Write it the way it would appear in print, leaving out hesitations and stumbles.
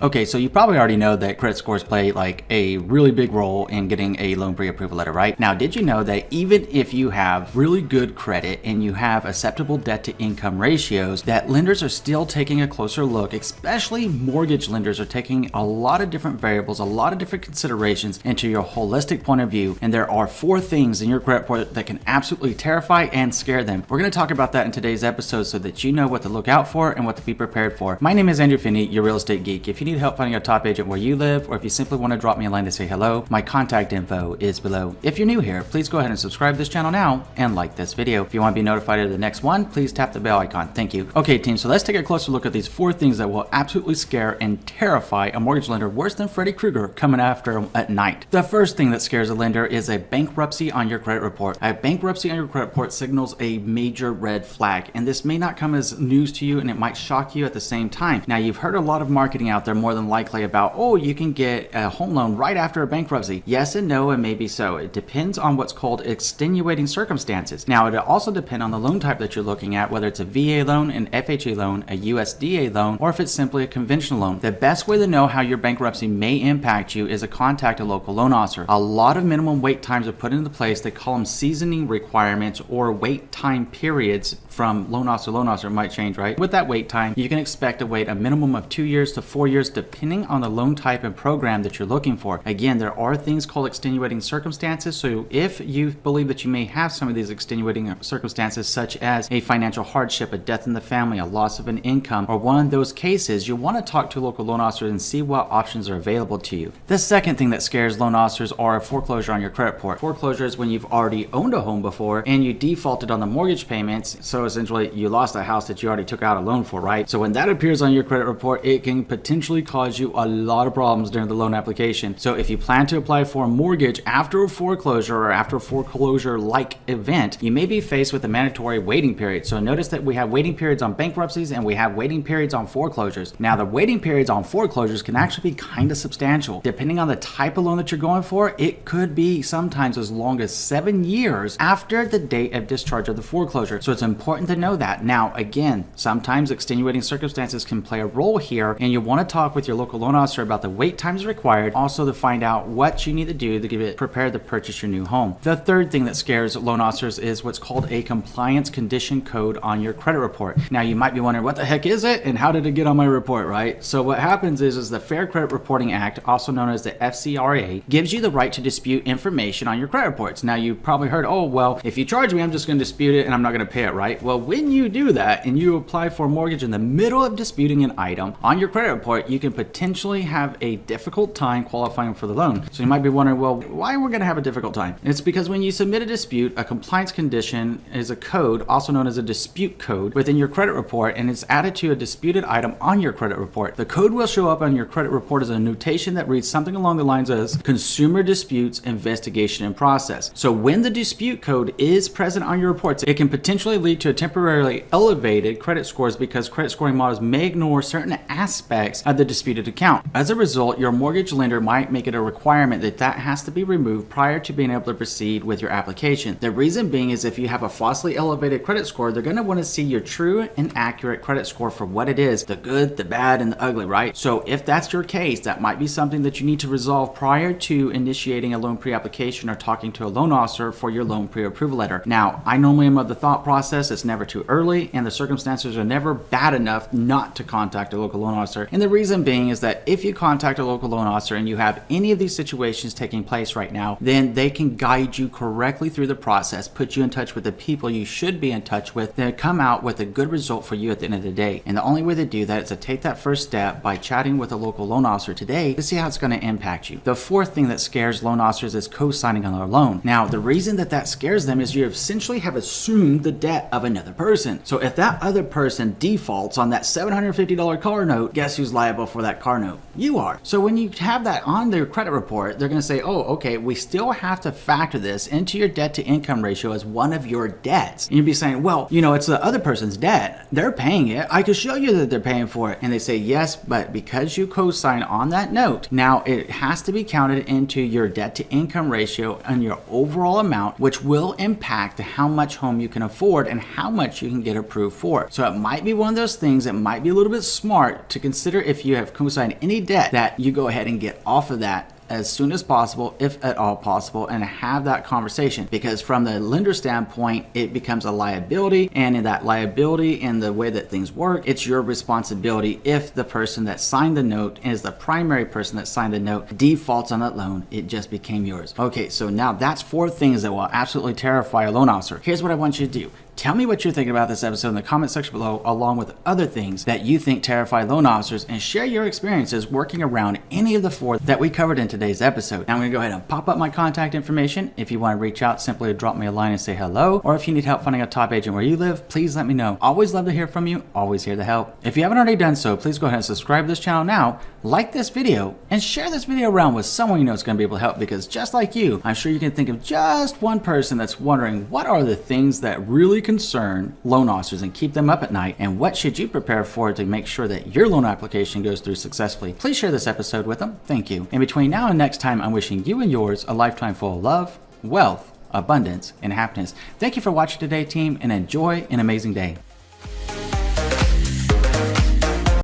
Okay, so you probably already know that credit scores play like a really big role in getting a loan pre-approval letter, right? Now, did you know that even if you have really good credit and you have acceptable debt to income ratios, that lenders are still taking a closer look, especially mortgage lenders are taking a lot of different variables, a lot of different considerations into your holistic point of view. And there are 4 things in your credit report that can absolutely terrify and scare them. We're going to talk about that in today's episode so that you know what to look out for and what to be prepared for. My name is Andrew Finney, your real estate geek. If you need help finding a top agent where you live, or if you simply want to drop me a line to say hello, my contact info is below. If you're new here, please go ahead and subscribe to this channel now and like this video. If you want to be notified of the next one, please tap the bell icon. Thank you. Okay, team, so let's take a closer look at these 4 things that will absolutely scare and terrify a mortgage lender worse than Freddy Krueger coming after them at night. The first thing that scares a lender is a bankruptcy on your credit report. A bankruptcy on your credit report signals a major red flag, and this may not come as news to you and it might shock you at the same time. Now, you've heard a lot of marketing out there more than likely about, oh, you can get a home loan right after a bankruptcy. Yes and no, and maybe so. It depends on what's called extenuating circumstances. Now, it also depends on the loan type that you're looking at, whether it's a VA loan, an FHA loan, a USDA loan, or if it's simply a conventional loan. The best way to know how your bankruptcy may impact you is to contact a local loan officer. A lot of minimum wait times are put into place. They call them seasoning requirements or wait time periods from loan officer to loan officer. It might change, right? With that wait time, you can expect to wait a minimum of 2 years to 4 years, depending on the loan type and program that you're looking for. Again, there are things called extenuating circumstances. So if you believe that you may have some of these extenuating circumstances, such as a financial hardship, a death in the family, a loss of an income, or one of those cases, you'll want to talk to a local loan officer and see what options are available to you. The second thing that scares loan officers are a foreclosure on your credit report. Foreclosure is when you've already owned a home before and you defaulted on the mortgage payments. So essentially you lost a house that you already took out a loan for, right? So when that appears on your credit report, it can potentially cause you a lot of problems during the loan application. So if you plan to apply for a mortgage after a foreclosure or after a foreclosure-like event, you may be faced with a mandatory waiting period. So notice that we have waiting periods on bankruptcies and we have waiting periods on foreclosures. Now, the waiting periods on foreclosures can actually be kind of substantial. Depending on the type of loan that you're going for, it could be sometimes as long as 7 years after the date of discharge of the foreclosure. So it's important to know that. Now, again, sometimes extenuating circumstances can play a role here, and you want to talk with your local loan officer about the wait times required, also to find out what you need to do to get prepared to purchase your new home. The third thing that scares loan officers is what's called a compliance condition code on your credit report. Now, you might be wondering, what the heck is it and how did it get on my report, right? So what happens is the Fair Credit Reporting Act, also known as the FCRA, gives you the right to dispute information on your credit reports. Now, you probably heard, oh, well, if you charge me, I'm just going to dispute it and I'm not going to pay it, right? Well, when you do that and you apply for a mortgage in the middle of disputing an item on your credit report, you can potentially have a difficult time qualifying for the loan. So you might be wondering, well, why we're going to have a difficult time? It's because when you submit a dispute, a compliance condition is a code, also known as a dispute code, within your credit report, and it's added to a disputed item on your credit report. The code will show up on your credit report as a notation that reads something along the lines of Consumer Disputes Investigation and Process. So when the dispute code is present on your reports, it can potentially lead to a temporarily elevated credit scores because credit scoring models may ignore certain aspects of the disputed account. As a result, your mortgage lender might make it a requirement that that has to be removed prior to being able to proceed with your application. The reason being is if you have a falsely elevated credit score, they're going to want to see your true and accurate credit score for what it is, the good, the bad, and the ugly, right? So if that's your case, that might be something that you need to resolve prior to initiating a loan pre-application or talking to a loan officer for your loan pre-approval letter. Now, I normally am of the thought process it's never too early and the circumstances are never bad enough not to contact a local loan officer. And the reason being is that if you contact a local loan officer and you have any of these situations taking place right now, then they can guide you correctly through the process, put you in touch with the people you should be in touch with, then come out with a good result for you at the end of the day. And the only way to do that is to take that first step by chatting with a local loan officer today to see how it's going to impact you. The fourth thing that scares loan officers is co-signing on their loan. Now, the reason that scares them is you essentially have assumed the debt of another person. So if that other person defaults on that $750 car note, guess who's liable for that car note? You are. So when you have that on their credit report, they're going to say, oh, okay, we still have to factor this into your debt to income ratio as one of your debts. And you'd be saying, well, it's the other person's debt. They're paying it. I can show you that they're paying for it. And they say, yes, but because you co-sign on that note, now it has to be counted into your debt to income ratio and your overall amount, which will impact how much home you can afford and how much you can get approved for. So it might be one of those things that might be a little bit smart to consider if you you have co-signed any debt, that you go ahead and get off of that as soon as possible, if at all possible, and have that conversation, because from the lender standpoint, it becomes a liability, and in that liability and the way that things work, it's your responsibility. If the person that signed the note is the primary person that signed the note defaults on that loan, it just became yours. Okay, so now that's 4 things that will absolutely terrify a loan officer. Here's what I want you to do. Tell me what you're thinking about this episode in the comment section below, along with other things that you think terrify loan officers, and share your experiences working around any of the 4 that we covered in today's episode. Now I'm going to go ahead and pop up my contact information. If you want to reach out, simply drop me a line and say hello, or if you need help finding a top agent where you live, please let me know. Always love to hear from you, always here to help. If you haven't already done so, please go ahead and subscribe to this channel now, like this video, and share this video around with someone you know is going to be able to help, because just like you, I'm sure you can think of just one person that's wondering what are the things that really concern loan officers and keep them up at night, and what should you prepare for to make sure that your loan application goes through successfully. Please share this episode with them. Thank you. In between now and next time, I'm wishing you and yours a lifetime full of love, wealth, abundance, and happiness. Thank you for watching today, team, and enjoy an amazing day.